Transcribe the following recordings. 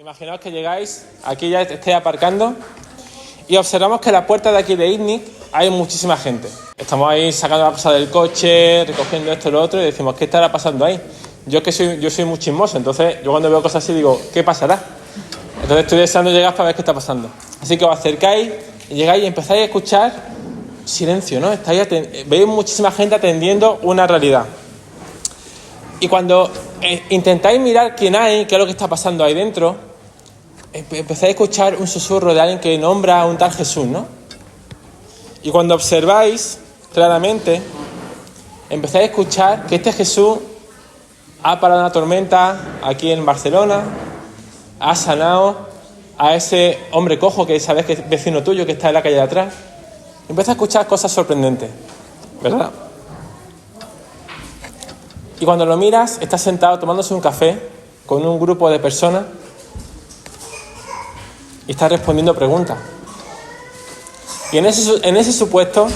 Imaginaos que llegáis, aquí ya estáis aparcando y observamos que en la puerta de aquí de ITNIC hay muchísima gente. Estamos ahí sacando la cosa del coche, recogiendo esto y lo otro y decimos, ¿qué estará pasando ahí? Yo soy muy chismoso, entonces yo cuando veo cosas así digo, ¿qué pasará? Entonces estoy deseando llegar para ver qué está pasando. Así que os acercáis y llegáis y empezáis a escuchar silencio, ¿no? Veis muchísima gente atendiendo una realidad. Y cuando intentáis mirar quién hay, qué es lo que está pasando ahí dentro, empezáis a escuchar un susurro de alguien que nombra a un tal Jesús, ¿no? Y cuando observáis claramente, empezáis a escuchar que este Jesús ha parado una tormenta aquí en Barcelona, ha sanado a ese hombre cojo que sabes que es vecino tuyo, que está en la calle de atrás. Empiezas a escuchar cosas sorprendentes, ¿verdad? Y cuando lo miras, está sentado tomándose un café con un grupo de personas y está respondiendo preguntas. Y en ese supuesto,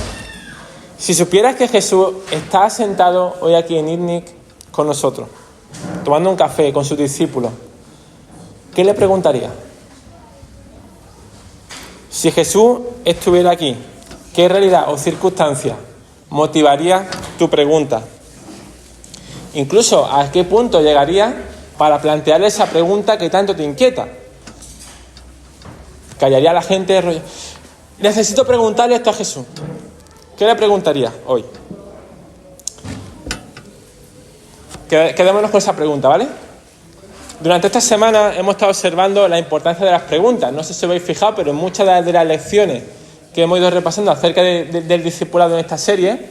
si supieras que Jesús está sentado hoy aquí en ITNIC con nosotros, tomando un café con sus discípulos, ¿qué le preguntaría? Si Jesús estuviera aquí, ¿qué realidad o circunstancia motivaría tu pregunta? Incluso, ¿a qué punto llegaría para plantearle esa pregunta que tanto te inquieta? Callaría a la gente, rollo. Necesito preguntarle esto a Jesús. ¿Qué le preguntaría hoy? Quedémonos con esa pregunta, ¿vale? Durante esta semana hemos estado observando la importancia de las preguntas. No sé si os habéis fijado, pero en muchas de las lecciones que hemos ido repasando acerca del discipulado en esta serie,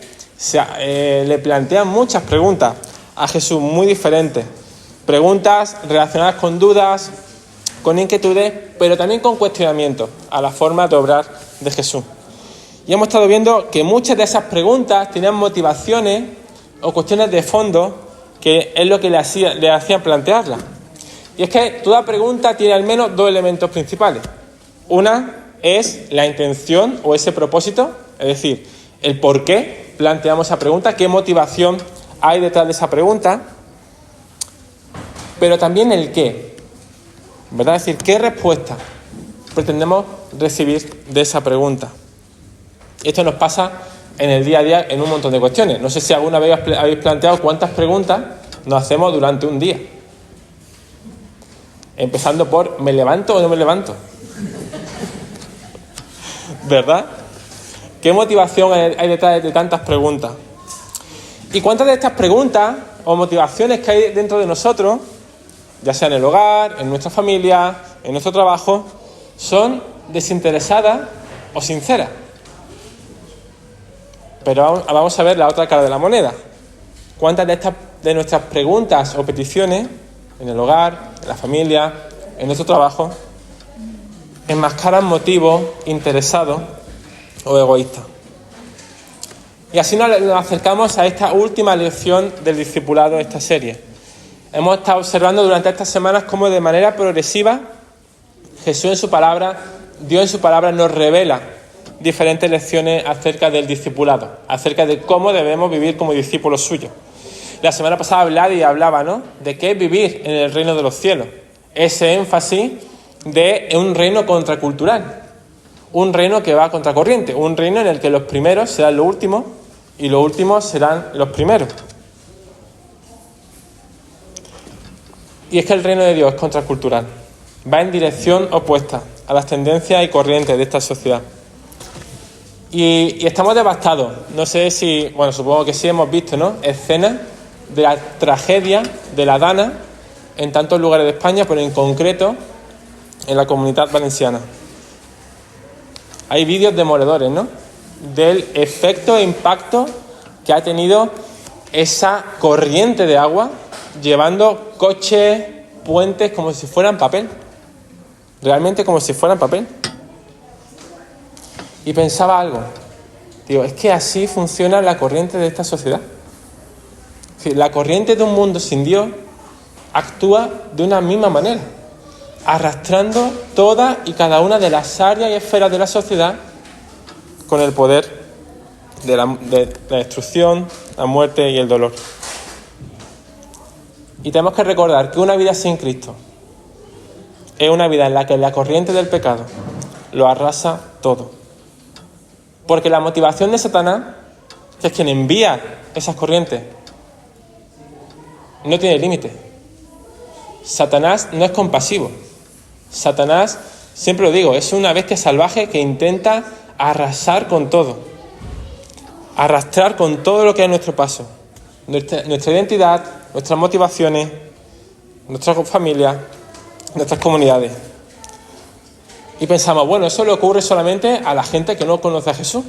le plantean muchas preguntas a Jesús muy diferentes. Preguntas relacionadas con dudas, con inquietudes, pero también con cuestionamientos a la forma de obrar de Jesús. Y hemos estado viendo que muchas de esas preguntas tenían motivaciones o cuestiones de fondo que es lo que le hacían plantearlas. Y es que toda pregunta tiene al menos dos elementos principales. Una es la intención o ese propósito, es decir, el por qué planteamos esa pregunta, qué motivación hay detrás de esa pregunta, pero también el qué, ¿verdad? Es decir, qué respuesta pretendemos recibir de esa pregunta. Esto nos pasa en el día a día en un montón de cuestiones. No sé si alguna vez habéis planteado cuántas preguntas nos hacemos durante un día. Empezando por, ¿me levanto o no me levanto? ¿Verdad? ¿Qué motivación hay detrás de tantas preguntas? ¿Y cuántas de estas preguntas o motivaciones que hay dentro de nosotros, ya sea en el hogar, en nuestra familia, en nuestro trabajo, son desinteresadas o sinceras? Pero vamos a ver la otra cara de la moneda. ¿Cuántas de nuestras preguntas o peticiones en el hogar, en la familia, en nuestro trabajo, enmascaran motivos interesados o egoístas? Y así nos acercamos a esta última lección del discipulado de esta serie. Hemos estado observando durante estas semanas cómo de manera progresiva Jesús en su palabra, Dios en su palabra nos revela diferentes lecciones acerca del discipulado, acerca de cómo debemos vivir como discípulos suyos. La semana pasada hablaba, ¿no?, de qué es vivir en el reino de los cielos. Ese énfasis de un reino contracultural, un reino que va a contracorriente, un reino en el que los primeros serán los últimos y los últimos serán los primeros. Y es que el reino de Dios es contracultural, va en dirección opuesta a las tendencias y corrientes de esta sociedad. Y estamos devastados. No sé si, bueno, supongo que sí hemos visto, ¿no?, escenas de la tragedia de la Dana en tantos lugares de España, pero en concreto en la Comunidad Valenciana. Hay vídeos demoledores, ¿no?, del efecto e impacto que ha tenido esa corriente de agua llevando coches, puentes, como si fueran papel. Realmente como si fueran papel. Y pensaba algo. Digo, es que así funciona la corriente de esta sociedad. Es decir, la corriente de un mundo sin Dios actúa de una misma manera, arrastrando todas y cada una de las áreas y esferas de la sociedad con el poder de la destrucción, la muerte y el dolor. Y tenemos que recordar que una vida sin Cristo es una vida en la que la corriente del pecado lo arrasa todo. Porque la motivación de Satanás, que es quien envía esas corrientes, no tiene límite. Satanás no es compasivo. Satanás, siempre lo digo, es una bestia salvaje que intenta arrasar con todo. Arrastrar con todo lo que hay a nuestro paso. Nuestra identidad, nuestras motivaciones, nuestras familias, nuestras comunidades. Y pensamos, bueno, eso le ocurre solamente a la gente que no conoce a Jesús.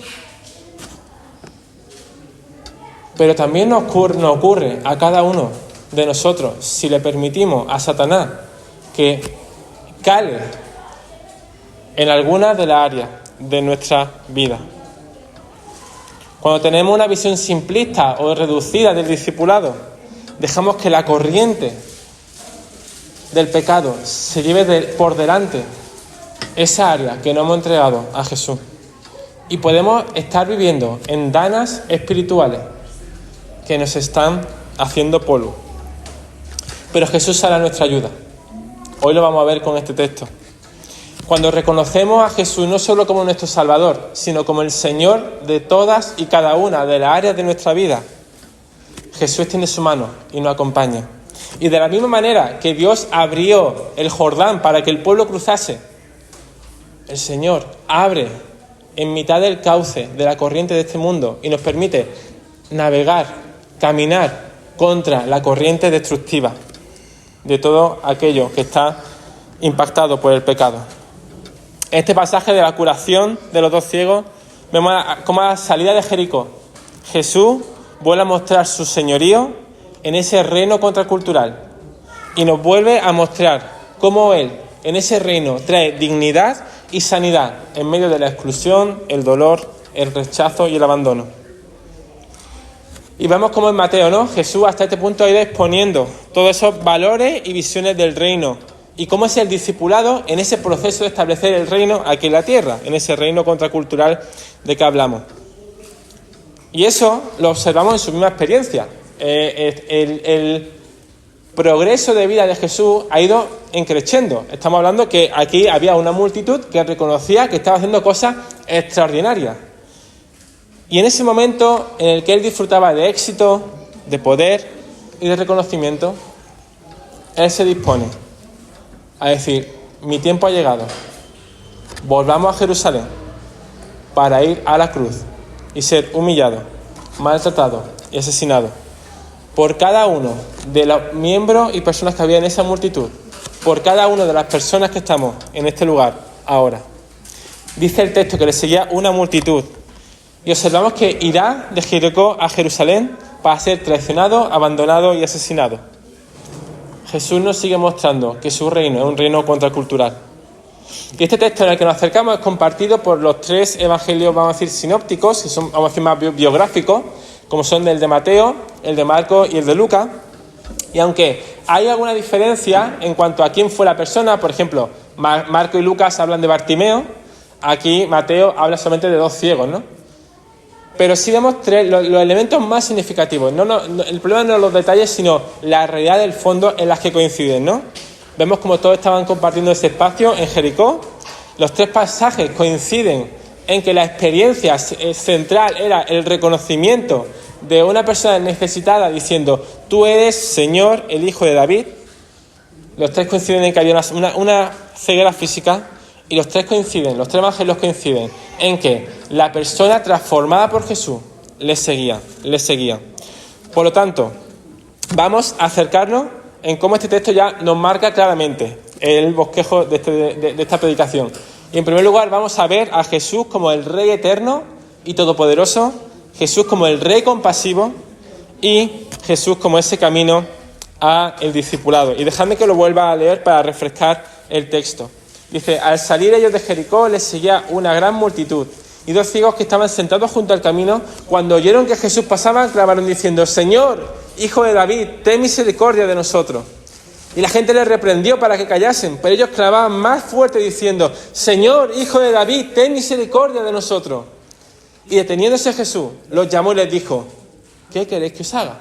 Pero también nos ocurre a cada uno de nosotros si le permitimos a Satanás que cale en alguna de las áreas de nuestra vida. Cuando tenemos una visión simplista o reducida del discipulado, dejamos que la corriente del pecado se lleve por delante esa área que no hemos entregado a Jesús. Y podemos estar viviendo en danas espirituales que nos están haciendo polvo. Pero Jesús sale a nuestra ayuda. Hoy lo vamos a ver con este texto. Cuando reconocemos a Jesús no solo como nuestro Salvador, sino como el Señor de todas y cada una de las áreas de nuestra vida, Jesús tiene su mano y nos acompaña. Y de la misma manera que Dios abrió el Jordán para que el pueblo cruzase, el Señor abre en mitad del cauce de la corriente de este mundo y nos permite navegar, caminar contra la corriente destructiva de todo aquello que está impactado por el pecado. En este pasaje de la curación de los dos ciegos, vemos cómo a la salida de Jericó, Jesús vuelve a mostrar su señorío en ese reino contracultural y nos vuelve a mostrar cómo Él, en ese reino, trae dignidad y sanidad en medio de la exclusión, el dolor, el rechazo y el abandono. Y vemos cómo en Mateo, ¿no? Jesús hasta este punto ha ido exponiendo todos esos valores y visiones del reino y cómo es el discipulado en ese proceso de establecer el reino aquí en la tierra, en ese reino contracultural de que hablamos. Y eso lo observamos en su misma experiencia. El progreso de vida de Jesús ha ido creciendo. Estamos hablando que aquí había una multitud que reconocía que estaba haciendo cosas extraordinarias. Y en ese momento en el que Él disfrutaba de éxito, de poder y de reconocimiento, Él se dispone a decir, mi tiempo ha llegado, volvamos a Jerusalén para ir a la cruz y ser humillado, maltratado y asesinado por cada uno de los miembros y personas que había en esa multitud, por cada una de las personas que estamos en este lugar ahora. Dice el texto que le seguía una multitud y observamos que irá de Jericó a Jerusalén para ser traicionado, abandonado y asesinado. Jesús nos sigue mostrando que su reino es un reino contracultural. Y este texto en el que nos acercamos es compartido por los tres evangelios, vamos a decir, sinópticos, que son, vamos a decir, más biográficos, como son el de Mateo, el de Marcos y el de Lucas. Y aunque hay alguna diferencia en cuanto a quién fue la persona, por ejemplo, Marcos y Lucas hablan de Bartimeo, aquí Mateo habla solamente de dos ciegos, ¿no? Pero sí vemos los elementos más significativos. El problema no son los detalles, sino la realidad del fondo en las que coinciden, ¿no? Vemos como todos estaban compartiendo ese espacio en Jericó. Los tres pasajes coinciden en que la experiencia central era el reconocimiento de una persona necesitada diciendo, tú eres, Señor, el Hijo de David. Los tres coinciden en que había una ceguera física. Y los tres evangelios coinciden en que la persona transformada por Jesús le seguía. Por lo tanto, vamos a acercarnos en cómo este texto ya nos marca claramente el bosquejo de esta predicación. Y en primer lugar vamos a ver a Jesús como el Rey eterno y todopoderoso, Jesús como el Rey compasivo y Jesús como ese camino a el discipulado. Y dejadme que lo vuelva a leer para refrescar el texto. Dice, al salir ellos de Jericó les seguía una gran multitud y dos ciegos que estaban sentados junto al camino, cuando oyeron que Jesús pasaba, clamaron diciendo, Señor, Hijo de David, ten misericordia de nosotros. Y la gente les reprendió para que callasen, pero ellos clamaban más fuerte diciendo, Señor, Hijo de David, ten misericordia de nosotros. Y deteniéndose Jesús, los llamó y les dijo, ¿qué queréis que os haga?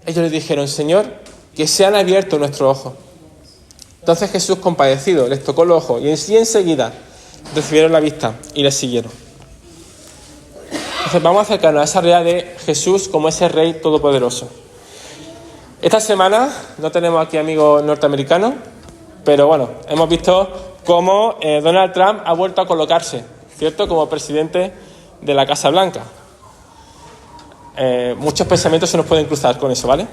Ellos les dijeron, Señor, que sean abiertos nuestros ojos. Entonces Jesús, compadecido, les tocó los ojos y enseguida recibieron la vista y les siguieron. Entonces vamos a acercarnos a esa realidad de Jesús como ese Rey todopoderoso. Esta semana no tenemos aquí amigos norteamericanos, pero bueno, hemos visto cómo Donald Trump ha vuelto a colocarse, ¿cierto?, como presidente de la Casa Blanca. Muchos pensamientos se nos pueden cruzar con eso, ¿vale?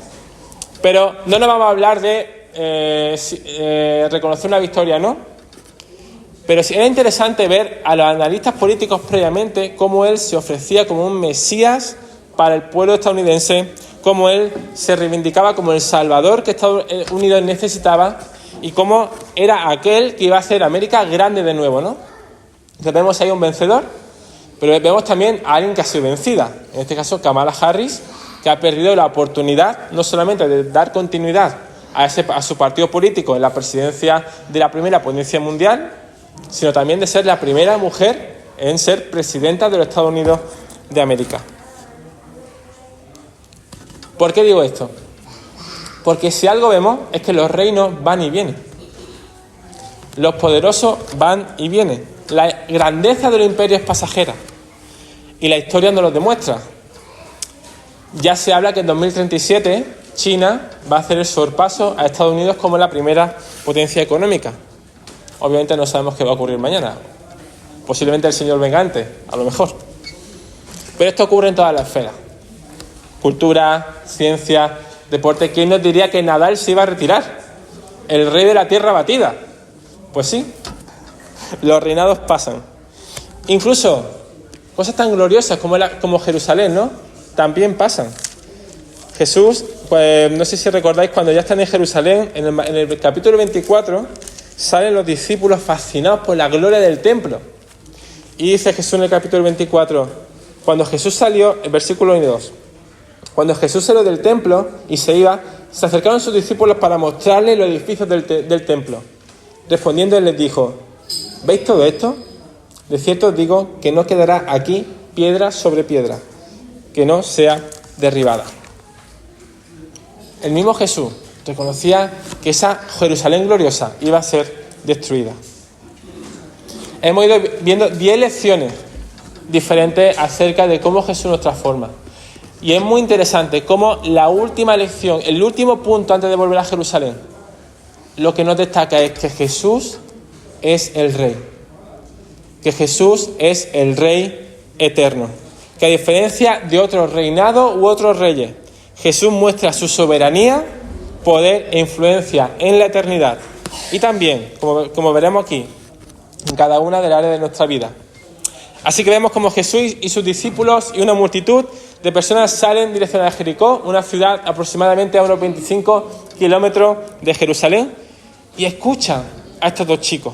Pero no nos vamos a hablar de reconocer una victoria, ¿no? Pero sí era interesante ver a los analistas políticos previamente cómo él se ofrecía como un mesías para el pueblo estadounidense, cómo él se reivindicaba como el salvador que Estados Unidos necesitaba y cómo era aquel que iba a hacer América grande de nuevo, ¿no? Entonces vemos ahí un vencedor, pero vemos también a alguien que ha sido vencida, en este caso Kamala Harris, que ha perdido la oportunidad no solamente de dar continuidad a su partido político en la presidencia de la primera potencia mundial, sino también de ser la primera mujer en ser presidenta de los Estados Unidos de América. ¿Por qué digo esto? Porque si algo vemos es que los reinos van y vienen. Los poderosos van y vienen. La grandeza de los imperios es pasajera. Y la historia nos lo demuestra. Ya se habla que en 2037 China va a hacer el sorpaso a Estados Unidos como la primera potencia económica. Obviamente no sabemos qué va a ocurrir mañana. Posiblemente el señor venga antes, a lo mejor. Pero esto ocurre en todas las esferas. Cultura, ciencia, deporte. ¿Quién nos diría que Nadal se iba a retirar? El rey de la tierra batida. Pues sí, los reinados pasan. Incluso cosas tan gloriosas como Jerusalén, ¿no? También pasan. Jesús, pues no sé si recordáis, cuando ya están en Jerusalén, en el capítulo 24, salen los discípulos fascinados por la gloria del templo. Y dice Jesús en el capítulo 24, cuando Jesús salió, el versículo 1 y 2, cuando Jesús salió del templo y se iba, se acercaron sus discípulos para mostrarle los edificios del templo. Respondiendo, él les dijo, ¿veis todo esto? De cierto os digo que no quedará aquí piedra sobre piedra, que no sea derribada. El mismo Jesús reconocía que esa Jerusalén gloriosa iba a ser destruida. Hemos ido viendo 10 lecciones diferentes acerca de cómo Jesús nos transforma. Y es muy interesante cómo la última lección, el último punto antes de volver a Jerusalén, lo que nos destaca es que Jesús es el Rey. Que Jesús es el Rey eterno. Que a diferencia de otros reinados u otros reyes, Jesús muestra su soberanía, poder e influencia en la eternidad. Y también, como veremos aquí, en cada una de las áreas de nuestra vida. Así que vemos como Jesús y sus discípulos y una multitud de personas salen en dirección a Jericó, una ciudad aproximadamente a unos 25 kilómetros de Jerusalén, y escuchan a estos dos chicos.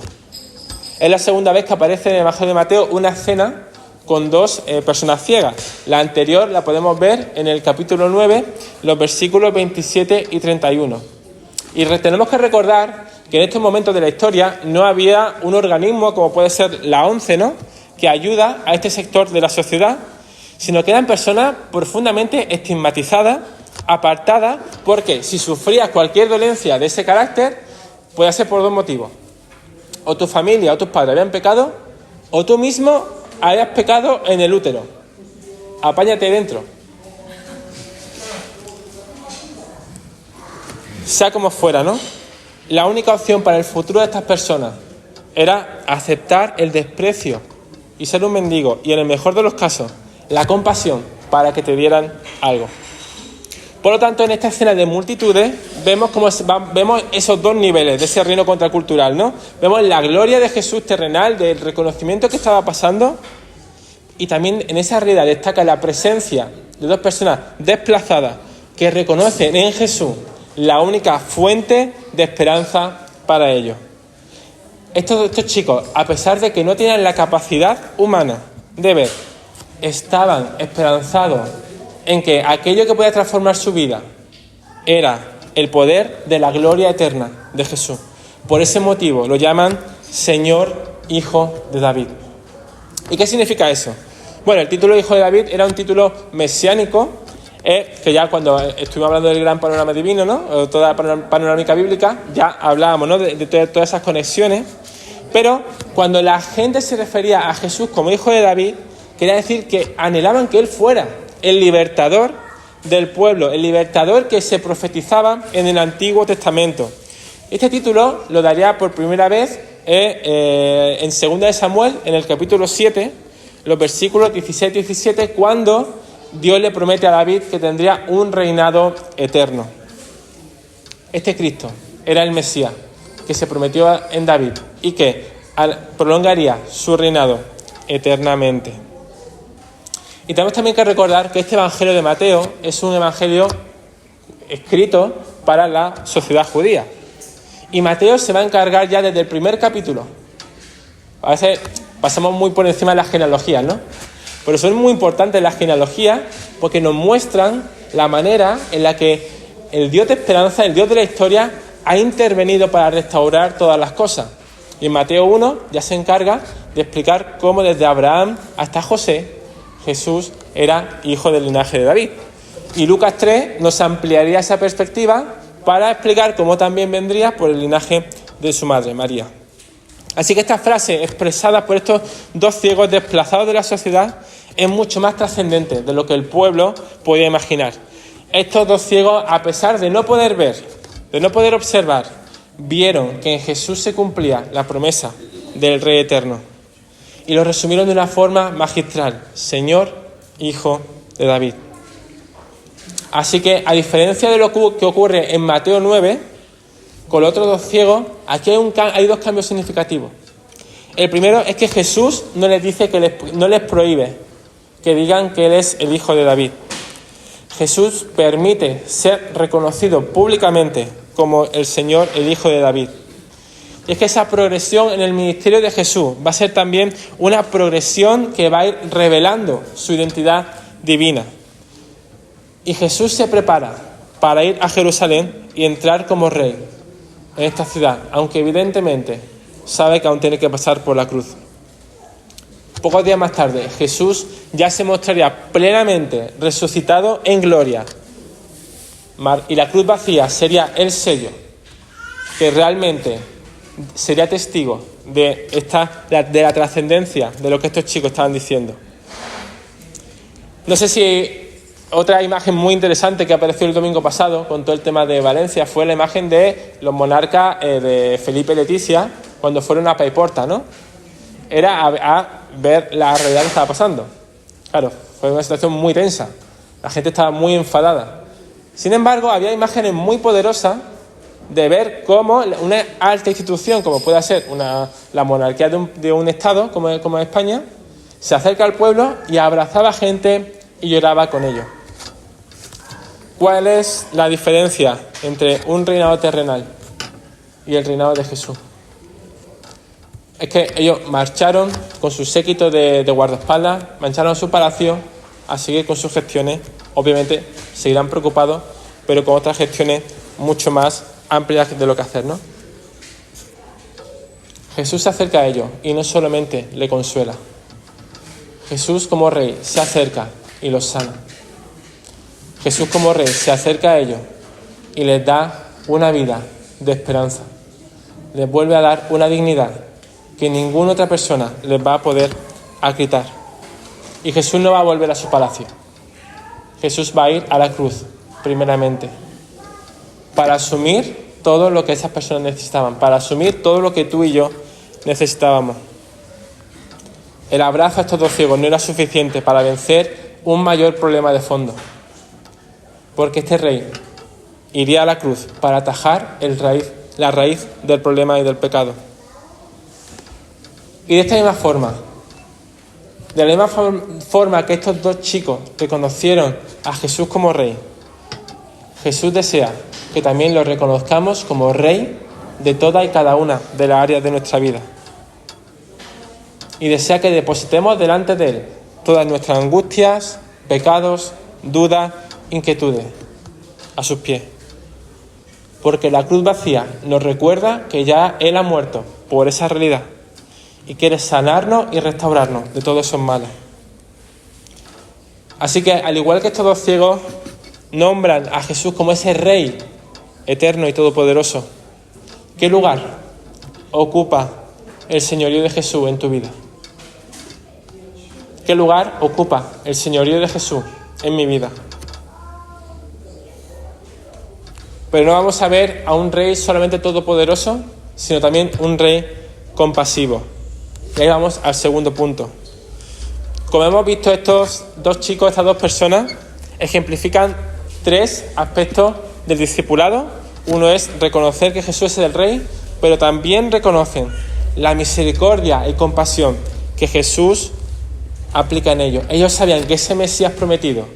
Es la segunda vez que aparece en el Evangelio de Mateo una escena con dos personas ciegas. La anterior la podemos ver en el capítulo 9, los versículos 27 y 31. Y tenemos que recordar que en estos momentos de la historia no había un organismo como puede ser la ONCE, ¿no?, que ayuda a este sector de la sociedad, sino que eran personas profundamente estigmatizadas, apartadas, porque si sufrías cualquier dolencia de ese carácter, puede ser por dos motivos. O tu familia o tus padres habían pecado, o tú mismo habías pecado en el útero. Apáñate dentro. Sea como fuera, ¿no? La única opción para el futuro de estas personas era aceptar el desprecio y ser un mendigo, y en el mejor de los casos, la compasión para que te dieran algo. Por lo tanto, en esta escena de multitudes vemos esos dos niveles de ese reino contracultural, ¿no? Vemos la gloria de Jesús terrenal, del reconocimiento que estaba pasando, y también en esa realidad destaca la presencia de dos personas desplazadas que reconocen en Jesús la única fuente de esperanza para ellos. Estos chicos, a pesar de que no tenían la capacidad humana de ver, estaban esperanzados en que aquello que podía transformar su vida era el poder de la gloria eterna de Jesús. Por ese motivo lo llaman Señor, Hijo de David. ¿Y qué significa eso? Bueno, el título Hijo de David era un título mesiánico es que ya cuando estuvimos hablando del gran panorama divino, ¿no? O toda la panorámica bíblica, ya hablábamos, ¿no? de todas esas conexiones. Pero cuando la gente se refería a Jesús como hijo de David, quería decir que anhelaban que él fuera el libertador del pueblo, el libertador que se profetizaba en el Antiguo Testamento. Este título lo daría por primera vez en 2 de Samuel, en el capítulo 7, los versículos 16 y 17, cuando Dios le promete a David que tendría un reinado eterno. Este Cristo era el Mesías que se prometió en David y que prolongaría su reinado eternamente. Y tenemos también que recordar que este Evangelio de Mateo es un evangelio escrito para la sociedad judía. Y Mateo se va a encargar ya desde el primer capítulo. A veces pasamos muy por encima de las genealogías, ¿no? Pero son muy importantes las genealogías porque nos muestran la manera en la que el Dios de esperanza, el Dios de la historia, ha intervenido para restaurar todas las cosas. Y en Mateo 1 ya se encarga de explicar cómo desde Abraham hasta José, Jesús era hijo del linaje de David. Y Lucas 3 nos ampliaría esa perspectiva para explicar cómo también vendría por el linaje de su madre, María. Así que esta frase expresada por estos dos ciegos desplazados de la sociedad es mucho más trascendente de lo que el pueblo podía imaginar. Estos dos ciegos, a pesar de no poder ver, de no poder observar, vieron que en Jesús se cumplía la promesa del Rey Eterno. Y lo resumieron de una forma magistral: Señor, Hijo de David. Así que, a diferencia de lo que ocurre en Mateo 9, con los otros dos ciegos, aquí hay dos cambios significativos. El primero es que Jesús no les dice no les prohíbe que digan que Él es el Hijo de David. Jesús permite ser reconocido públicamente como el Señor, el Hijo de David. Y es que esa progresión en el ministerio de Jesús va a ser también una progresión que va a ir revelando su identidad divina. Y Jesús se prepara para ir a Jerusalén y entrar como rey en esta ciudad, aunque evidentemente sabe que aún tiene que pasar por la cruz. Pocos días más tarde, Jesús ya se mostraría plenamente resucitado en gloria. Y la cruz vacía sería el sello que realmente sería testigo de la trascendencia de lo que estos chicos estaban diciendo. No sé si otra imagen muy interesante que apareció el domingo pasado con todo el tema de Valencia fue la imagen de los monarcas de Felipe y Leticia cuando fueron a Paiporta, ¿no? Era a ver la realidad que estaba pasando. Claro, fue una situación muy tensa. La gente estaba muy enfadada. Sin embargo, había imágenes muy poderosas de ver cómo una alta institución, como puede ser la monarquía de un Estado, como es España, se acerca al pueblo y abrazaba a gente y lloraba con ellos. ¿Cuál es la diferencia entre un reinado terrenal y el reinado de Jesús? Es que ellos marcharon con su séquito de guardaespaldas, marcharon a su palacio a seguir con sus gestiones. Obviamente seguirán preocupados, pero con otras gestiones mucho más amplias de lo que hacer, ¿no? Jesús se acerca a ellos y no solamente le consuela. Jesús como rey se acerca y los sana. Jesús como rey se acerca a ellos y les da una vida de esperanza. Les vuelve a dar una dignidad que ninguna otra persona les va a poder quitar. Y Jesús no va a volver a su palacio. Jesús va a ir a la cruz, primeramente, para asumir todo lo que esas personas necesitaban, para asumir todo lo que tú y yo necesitábamos. El abrazo a estos dos ciegos no era suficiente para vencer un mayor problema de fondo, porque este rey iría a la cruz para atajar la raíz del problema y del pecado. Y de esta misma forma, de la misma forma que estos dos chicos reconocieron a Jesús como rey, Jesús desea que también lo reconozcamos como rey de toda y cada una de las áreas de nuestra vida. Y desea que depositemos delante de Él todas nuestras angustias, pecados, dudas, inquietudes, a sus pies. Porque la cruz vacía nos recuerda que ya Él ha muerto por esa realidad y quiere sanarnos y restaurarnos de todos esos males. Así que, al igual que estos dos ciegos, nombran a Jesús como ese Rey eterno y todopoderoso. ¿Qué lugar ocupa el señorío de Jesús en tu vida? ¿Qué lugar ocupa el señorío de Jesús en mi vida? Pero no vamos a ver a un Rey solamente todopoderoso, sino también un Rey compasivo. Y ahí vamos al segundo punto. Como hemos visto, estos dos chicos, estas dos personas, ejemplifican tres aspectos del discipulado. Uno es reconocer que Jesús es el Rey, pero también reconocen la misericordia y compasión que Jesús aplica en ellos. Ellos sabían que ese Mesías prometido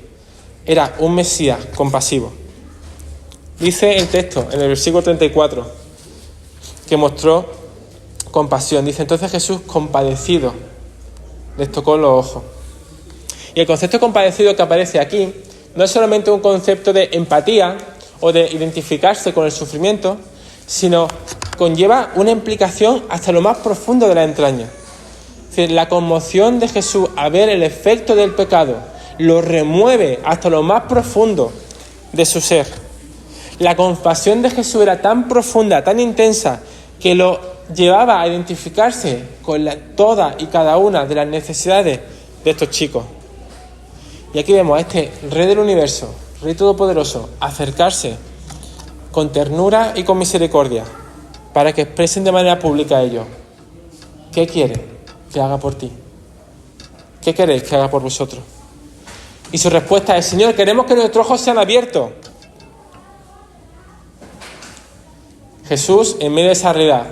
era un Mesías compasivo. Dice el texto, en el versículo 34, que mostró compasión. Dice, entonces Jesús, compadecido, les tocó los ojos. Y el concepto compadecido que aparece aquí no es solamente un concepto de empatía o de identificarse con el sufrimiento, sino conlleva una implicación hasta lo más profundo de la entraña. Es decir, la conmoción de Jesús a ver el efecto del pecado lo remueve hasta lo más profundo de su ser. La compasión de Jesús era tan profunda, tan intensa, que lo llevaba a identificarse con todas y cada una de las necesidades de estos chicos. Y aquí vemos a este Rey del universo, Rey todopoderoso, acercarse con ternura y con misericordia para que expresen de manera pública a ellos. ¿Qué quiere que haga por ti? ¿Qué queréis que haga por vosotros? Y su respuesta es, Señor, queremos que nuestros ojos sean abiertos. Jesús, en medio de esa realidad,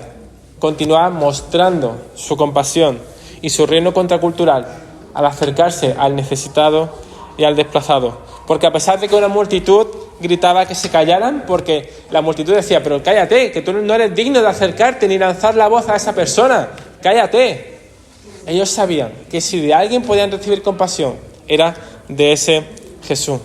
continúa mostrando su compasión y su reino contracultural al acercarse al necesitado y al desplazado. Porque a pesar de que una multitud gritaba que se callaran, porque la multitud decía, pero cállate, que tú no eres digno de acercarte ni lanzar la voz a esa persona, cállate. Ellos sabían que si de alguien podían recibir compasión, era de ese Jesús.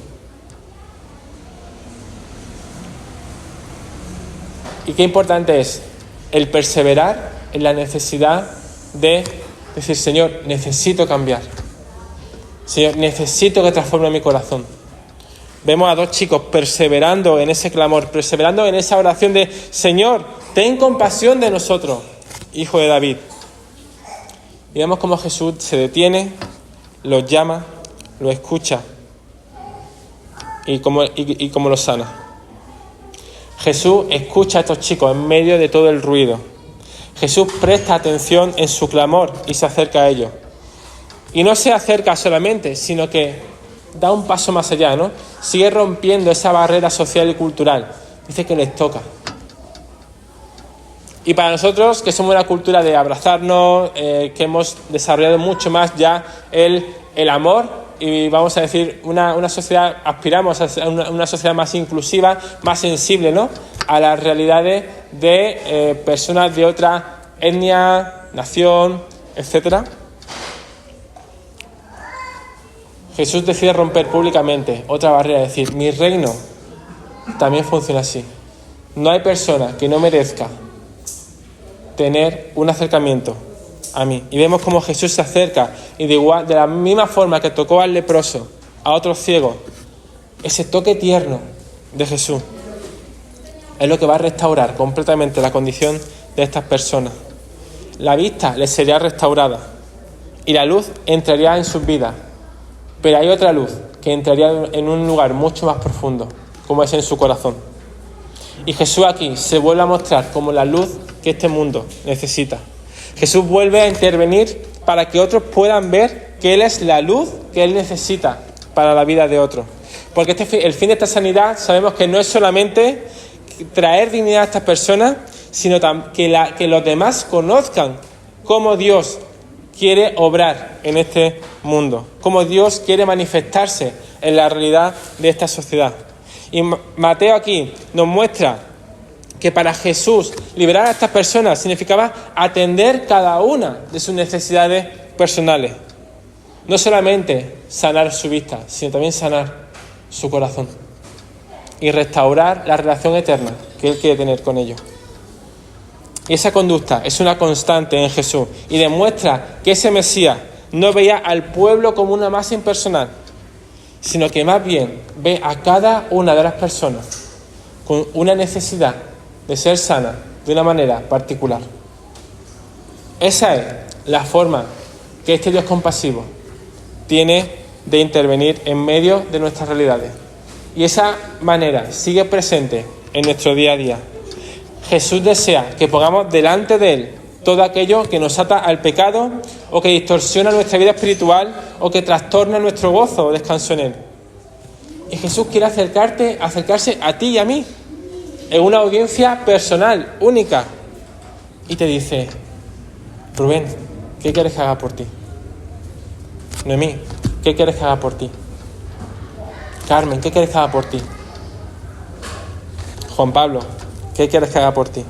Y qué importante es el perseverar en la necesidad de decir, Señor, necesito cambiar. Señor, necesito que transforme mi corazón. Vemos a dos chicos perseverando en ese clamor, perseverando en esa oración de, Señor, ten compasión de nosotros, hijo de David. Y vemos cómo Jesús se detiene, los llama, los escucha y cómo los sana. Jesús escucha a estos chicos en medio de todo el ruido. Jesús presta atención en su clamor y se acerca a ellos. Y no se acerca solamente, sino que da un paso más allá, ¿no? Sigue rompiendo esa barrera social y cultural. Dice que les toca. Y para nosotros, que somos una cultura de abrazarnos, que hemos desarrollado mucho más ya el amor, y vamos a decir, una sociedad, aspiramos a una sociedad más inclusiva, más sensible, ¿no?, a las realidades de personas de otra etnia, nación, etcétera. Jesús decide romper públicamente otra barrera, es decir, mi reino también funciona así. No hay persona que no merezca tener un acercamiento a mí. Y vemos cómo Jesús se acerca y de la misma forma que tocó al leproso, a otro ciego, ese toque tierno de Jesús es lo que va a restaurar completamente la condición de estas personas. La vista les sería restaurada y la luz entraría en sus vidas. Pero hay otra luz que entraría en un lugar mucho más profundo, como es en su corazón. Y Jesús aquí se vuelve a mostrar como la luz que este mundo necesita. Jesús vuelve a intervenir para que otros puedan ver que Él es la luz que Él necesita para la vida de otros. Porque el fin de esta sanidad sabemos que no es solamente traer dignidad a estas personas, sino que los demás conozcan cómo Dios quiere obrar en este mundo, cómo Dios quiere manifestarse en la realidad de esta sociedad. Y Mateo aquí nos muestra que para Jesús liberar a estas personas significaba atender cada una de sus necesidades personales. No solamente sanar su vista, sino también sanar su corazón y restaurar la relación eterna que Él quiere tener con ellos. Y esa conducta es una constante en Jesús y demuestra que ese Mesías no veía al pueblo como una masa impersonal, sino que más bien ve a cada una de las personas con una necesidad de ser sana de una manera particular. Esa es la forma que este Dios compasivo tiene de intervenir en medio de nuestras realidades. Y esa manera sigue presente en nuestro día a día. Jesús desea que pongamos delante de Él todo aquello que nos ata al pecado o que distorsiona nuestra vida espiritual o que trastorna nuestro gozo o descanso en Él. Y Jesús quiere acercarse a ti y a mí en una audiencia personal, única. Y te dice: Rubén, ¿qué quieres que haga por ti? Noemí, ¿qué quieres que haga por ti? Carmen, ¿qué quieres que haga por ti? Juan Pablo, ¿qué quieres que haga por ti?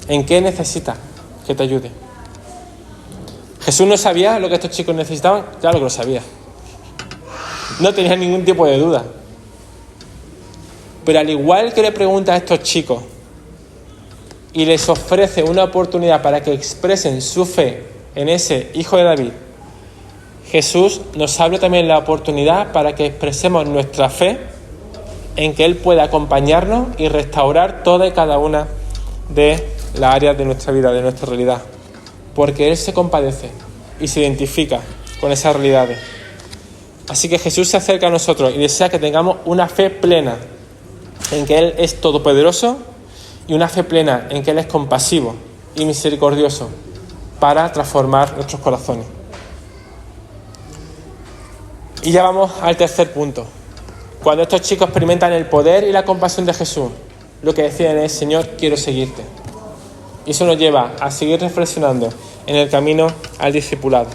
¿En qué necesitas que te ayude? Jesús no sabía lo que estos chicos necesitaban, claro que lo sabía. No tenía ningún tipo de duda. Pero al igual que le pregunta a estos chicos y les ofrece una oportunidad para que expresen su fe en ese hijo de David, Jesús nos abre también la oportunidad para que expresemos nuestra fe en que Él pueda acompañarnos y restaurar toda y cada una de las áreas de nuestra vida, de nuestra realidad. Porque Él se compadece y se identifica con esas realidades. Así que Jesús se acerca a nosotros y desea que tengamos una fe plena en que Él es todopoderoso y una fe plena en que Él es compasivo y misericordioso para transformar nuestros corazones. Y ya vamos al tercer punto. Cuando estos chicos experimentan el poder y la compasión de Jesús, lo que deciden es: Señor, quiero seguirte. Y eso nos lleva a seguir reflexionando en el camino al discipulado.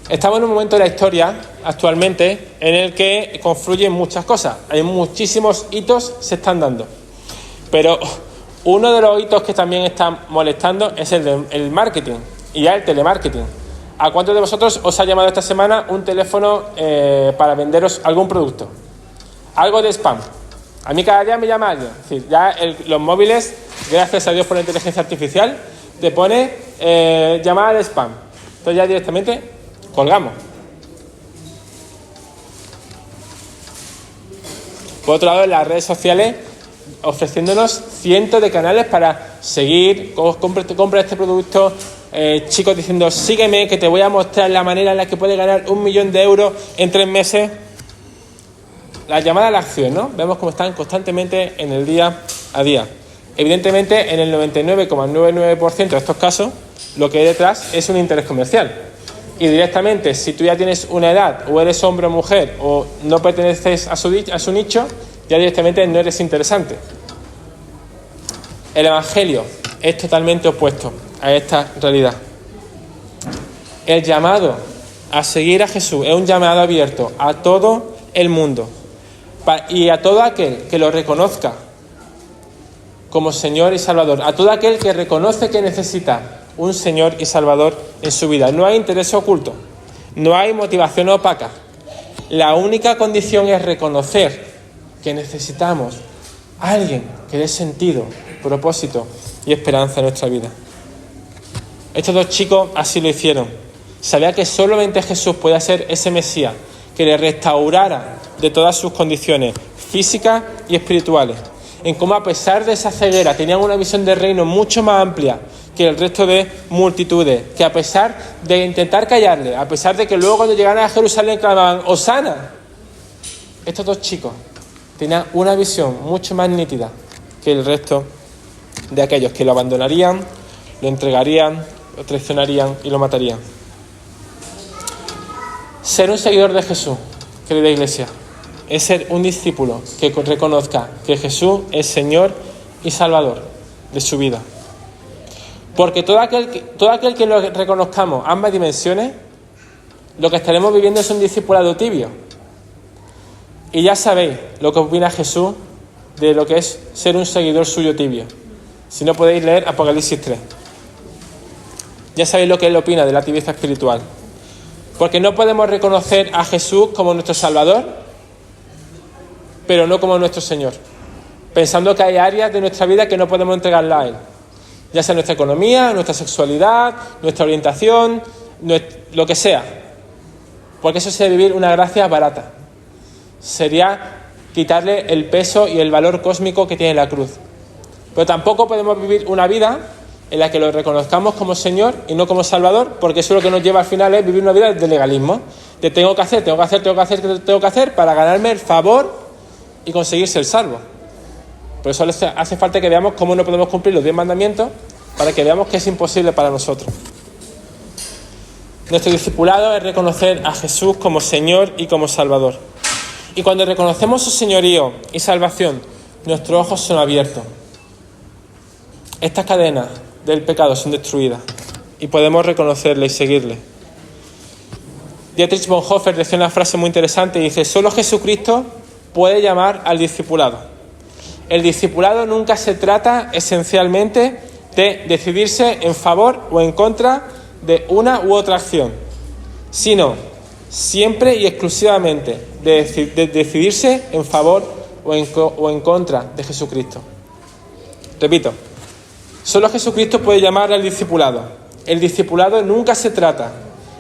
Estamos en un momento de la historia actualmente en el que confluyen muchas cosas. Hay muchísimos hitos se están dando. Pero uno de los hitos que también están molestando es el marketing y ya el telemarketing. ¿A cuántos de vosotros os ha llamado esta semana un teléfono para venderos algún producto? Algo de spam. A mí cada día me llama alguien. Es decir, ya los móviles, gracias a Dios por la inteligencia artificial, te pone llamada de spam. Entonces ya directamente colgamos. Por otro lado, en las redes sociales ofreciéndonos cientos de canales para seguir, compra este producto, chicos diciendo: sígueme que te voy a mostrar la manera en la que puedes ganar 1 millón de euros en 3 meses. La llamada a la acción, ¿no? Vemos cómo están constantemente en el día a día. Evidentemente, en el 99,99% de estos casos, lo que hay detrás es un interés comercial. Y directamente, si tú ya tienes una edad, o eres hombre o mujer, o no perteneces a su nicho, ya directamente no eres interesante. El Evangelio es totalmente opuesto a esta realidad. El llamado a seguir a Jesús es un llamado abierto a todo el mundo y a todo aquel que lo reconozca como Señor y Salvador, a todo aquel que reconoce que necesita un Señor y Salvador en su vida. No hay interés oculto, no hay motivación opaca. La única condición es reconocer que necesitamos a alguien que dé sentido, propósito y esperanza en nuestra vida. Estos dos chicos así lo hicieron. Sabía que solamente Jesús podía ser ese Mesías que le restaurara de todas sus condiciones físicas y espirituales. En cómo, a pesar de esa ceguera, tenían una visión del reino mucho más amplia que el resto de multitudes, que a pesar de intentar callarle, a pesar de que luego cuando llegaran a Jerusalén clamaban «Hosana», estos dos chicos tenían una visión mucho más nítida que el resto de aquellos que lo abandonarían, lo entregarían, lo traicionarían y lo matarían. Ser un seguidor de Jesús, querida iglesia, es ser un discípulo que reconozca que Jesús es Señor y Salvador de su vida. Porque todo aquel que lo reconozcamos ambas dimensiones, lo que estaremos viviendo es un discipulado tibio. Y ya sabéis lo que opina Jesús de lo que es ser un seguidor suyo tibio. Si no, podéis leer Apocalipsis 3. Ya sabéis lo que él opina de la tibieza espiritual. Porque no podemos reconocer a Jesús como nuestro Salvador, pero no como nuestro Señor. Pensando que hay áreas de nuestra vida que no podemos entregarla a Él. Ya sea nuestra economía, nuestra sexualidad, nuestra orientación, lo que sea. porque eso sería vivir una gracia barata. Sería quitarle el peso y el valor cósmico que tiene la cruz. Pero tampoco podemos vivir una vida en la que lo reconozcamos como Señor y no como Salvador, porque eso lo que nos lleva al final es vivir una vida de legalismo, de tengo que hacer para ganarme el favor y conseguir ser salvo. Por eso hace falta que veamos cómo no podemos cumplir los 10 mandamientos, para que veamos que es imposible para nosotros. Nuestro discipulado es reconocer a Jesús como Señor y como Salvador. Y cuando reconocemos su señorío y salvación, nuestros ojos son abiertos. Estas cadenas del pecado son destruidas y podemos reconocerle y seguirle. Dietrich Bonhoeffer decía una frase muy interesante y dice: solo Jesucristo puede llamar al discipulado. El discipulado nunca se trata esencialmente de decidirse en favor o en contra de una u otra acción, sino siempre y exclusivamente de decidirse en favor o en contra de Jesucristo. Repito, solo Jesucristo puede llamar al discipulado. El discipulado nunca se trata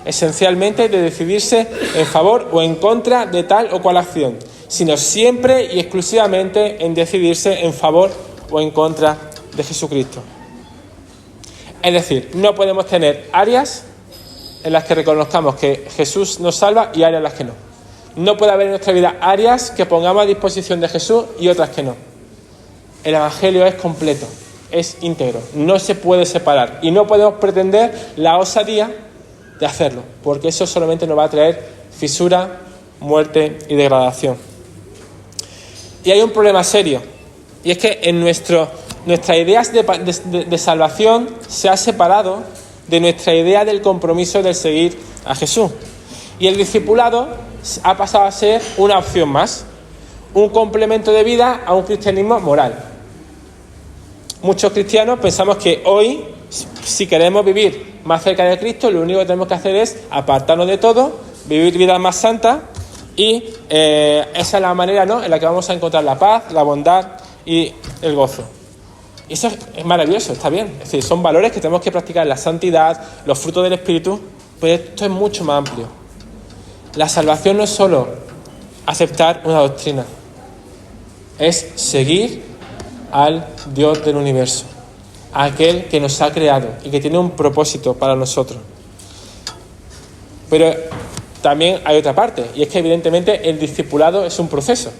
esencialmente de decidirse en favor o en contra de tal o cual acción, sino siempre y exclusivamente en decidirse en favor o en contra de Jesucristo. Es decir, no podemos tener áreas en las que reconozcamos que Jesús nos salva y áreas en las que no. No puede haber en nuestra vida áreas que pongamos a disposición de Jesús y otras que no. El Evangelio es completo, es íntegro, no se puede separar y no podemos pretender la osadía de hacerlo, porque eso solamente nos va a traer fisura, muerte y degradación. Y hay un problema serio, y es que en nuestras ideas de salvación se ha separado de nuestra idea del compromiso de seguir a Jesús. Y el discipulado ha pasado a ser una opción más, un complemento de vida a un cristianismo moral. Muchos cristianos pensamos que hoy, si queremos vivir más cerca de Cristo, lo único que tenemos que hacer es apartarnos de todo, vivir vidas más santas y esa es la manera, ¿no?, en la que vamos a encontrar la paz, la bondad y el gozo. Y eso es maravilloso, está bien. Es decir, son valores que tenemos que practicar, la santidad, los frutos del Espíritu, pero esto es mucho más amplio. La salvación no es solo aceptar una doctrina, es seguir al Dios del universo, a aquel que nos ha creado y que tiene un propósito para nosotros. Pero también hay otra parte, y es que evidentemente el discipulado es un proceso.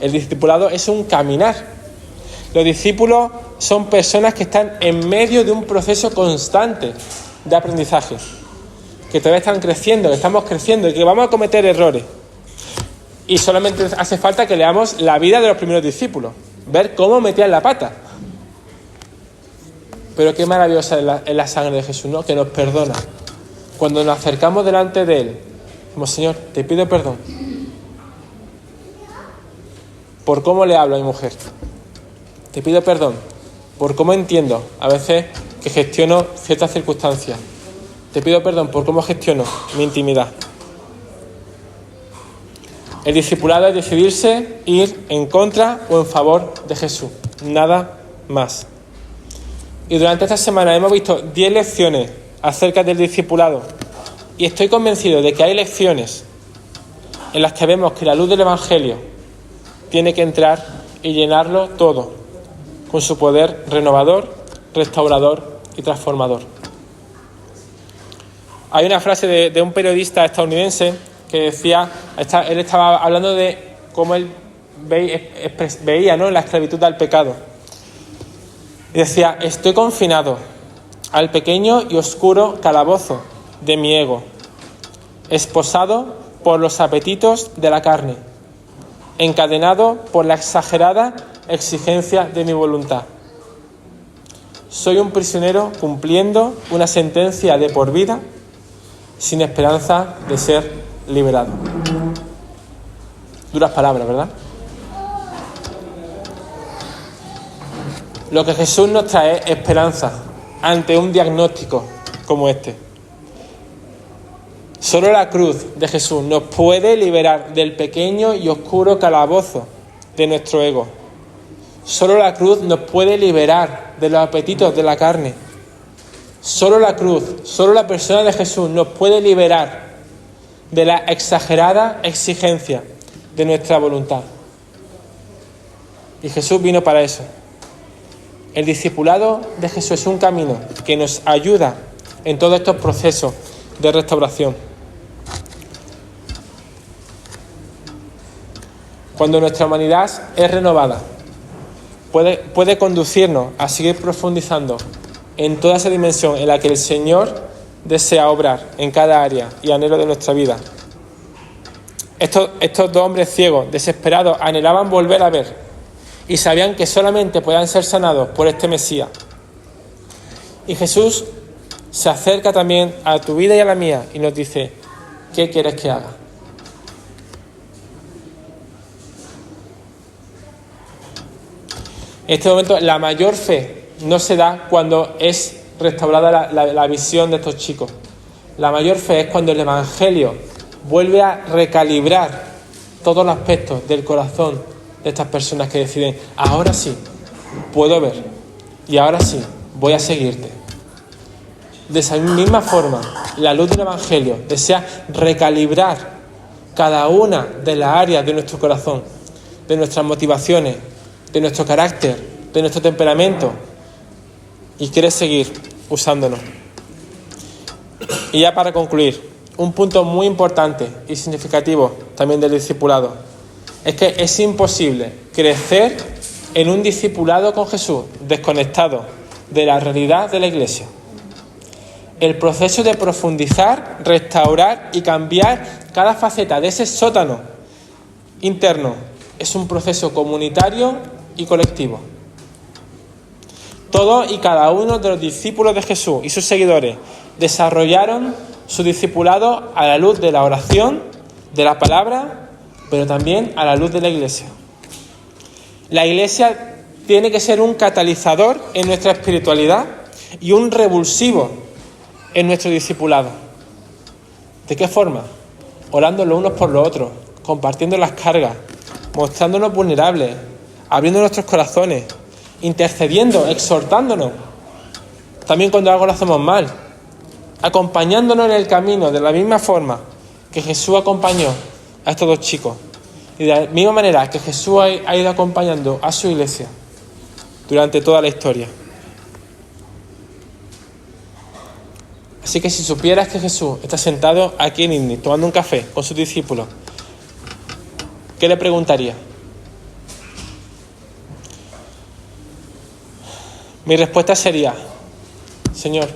El discipulado es un caminar. Los discípulos son personas que están en medio de un proceso constante de aprendizaje, que todavía están creciendo, que estamos creciendo y que vamos a cometer errores. Y solamente hace falta que leamos la vida de los primeros discípulos, ver cómo metían la pata. Pero qué maravillosa es la sangre de Jesús, ¿no?, que nos perdona. Cuando nos acercamos delante de Él, decimos: Señor, te pido perdón por cómo le hablo a mi mujer. Te pido perdón por cómo entiendo a veces que gestiono ciertas circunstancias. Te pido perdón por cómo gestiono mi intimidad. El discipulado es decidirse ir en contra o en favor de Jesús. Nada más. Y durante esta semana hemos visto 10 lecciones acerca del discipulado. Y estoy convencido de que hay lecciones en las que vemos que la luz del Evangelio tiene que entrar y llenarlo todo, con su poder renovador, restaurador y transformador. Hay una frase de un periodista estadounidense que decía, él estaba hablando de cómo él veía, ¿no?, la esclavitud al pecado. Y decía: estoy confinado al pequeño y oscuro calabozo de mi ego, esposado por los apetitos de la carne, encadenado por la exagerada exigencia de mi voluntad. Soy un prisionero cumpliendo una sentencia de por vida sin esperanza de ser liberado. Duras palabras, ¿verdad? Lo que Jesús nos trae es esperanza ante un diagnóstico como este. Solo la cruz de Jesús nos puede liberar del pequeño y oscuro calabozo de nuestro ego. Solo la cruz nos puede liberar de los apetitos de la carne. Solo la cruz, solo la persona de Jesús nos puede liberar de la exagerada exigencia de nuestra voluntad. Y Jesús vino para eso. El discipulado de Jesús es un camino que nos ayuda en todos estos procesos de restauración. Cuando nuestra humanidad es renovada, puede conducirnos a seguir profundizando en toda esa dimensión en la que el Señor desea obrar en cada área y anhelo de nuestra vida. Estos dos hombres ciegos, desesperados, anhelaban volver a ver y sabían que solamente podían ser sanados por este Mesías. Y Jesús se acerca también a tu vida y a la mía y nos dice: ¿qué quieres que haga? En este momento la mayor fe no se da cuando es restaurada la visión de estos chicos. La mayor fe es cuando el Evangelio vuelve a recalibrar todos los aspectos del corazón de estas personas que deciden: ahora sí, puedo ver, y ahora sí, voy a seguirte. De esa misma forma, la luz del Evangelio desea recalibrar cada una de las áreas de nuestro corazón, de nuestras motivaciones, de nuestro carácter, de nuestro temperamento, y quiere seguir usándonos. Y ya para concluir, un punto muy importante y significativo también del discipulado es que es imposible crecer en un discipulado con Jesús desconectado de la realidad de la Iglesia. El proceso de profundizar, restaurar y cambiar cada faceta de ese sótano interno es un proceso comunitario y colectivo. Todos y cada uno de los discípulos de Jesús y sus seguidores desarrollaron su discipulado a la luz de la oración, de la palabra, pero también a la luz de la Iglesia. La Iglesia tiene que ser un catalizador en nuestra espiritualidad y un revulsivo en nuestro discipulado. ¿De qué forma? Orando los unos por los otros, compartiendo las cargas, mostrándonos vulnerables, abriendo nuestros corazones, intercediendo, exhortándonos, también cuando algo lo hacemos mal, acompañándonos en el camino de la misma forma que Jesús acompañó a estos dos chicos y de la misma manera que Jesús ha ido acompañando a su Iglesia durante toda la historia. Así que si supieras que Jesús está sentado aquí en INNI tomando un café con sus discípulos, ¿qué le preguntaría? Mi respuesta sería: Señor,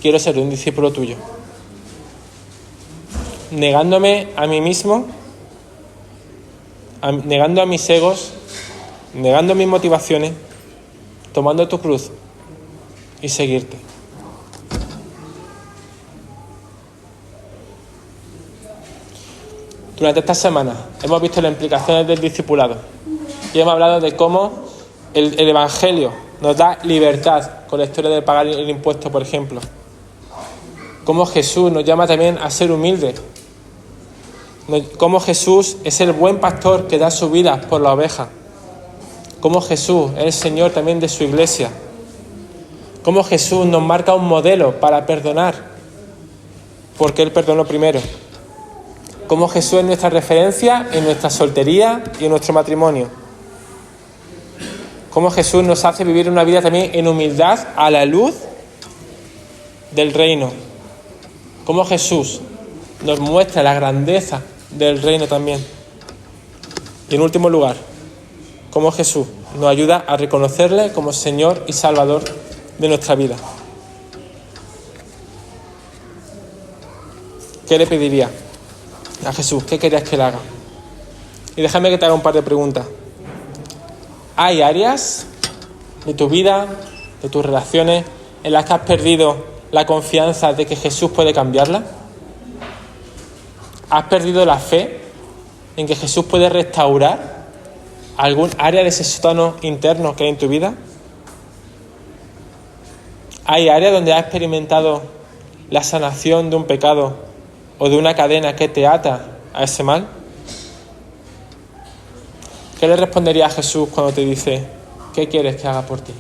quiero ser un discípulo tuyo. Negándome a mí mismo, negando a mis egos, negando mis motivaciones, tomando tu cruz y seguirte. Durante estas semanas hemos visto las implicaciones del discipulado y hemos hablado de cómo el Evangelio nos da libertad con la historia de pagar el impuesto, por ejemplo. Cómo Jesús nos llama también a ser humildes. Cómo Jesús es el buen pastor que da su vida por la oveja. Cómo Jesús es el Señor también de su Iglesia. Cómo Jesús nos marca un modelo para perdonar, porque Él perdonó primero. Cómo Jesús es nuestra referencia en nuestra soltería y en nuestro matrimonio. Cómo Jesús nos hace vivir una vida también en humildad a la luz del reino. Cómo Jesús nos muestra la grandeza del reino también. Y en último lugar, cómo Jesús nos ayuda a reconocerle como Señor y Salvador de nuestra vida. ¿Qué le pediría a Jesús? ¿Qué querías que le haga? Y déjame que te haga un par de preguntas. ¿Hay áreas de tu vida, de tus relaciones, en las que has perdido la confianza de que Jesús puede cambiarla? ¿Has perdido la fe en que Jesús puede restaurar algún área de ese sótano interno que hay en tu vida? ¿Hay áreas donde has experimentado la sanación de un pecado o de una cadena que te ata a ese mal? ¿Qué le respondería a Jesús cuando te dice: ¿qué quieres que haga por ti?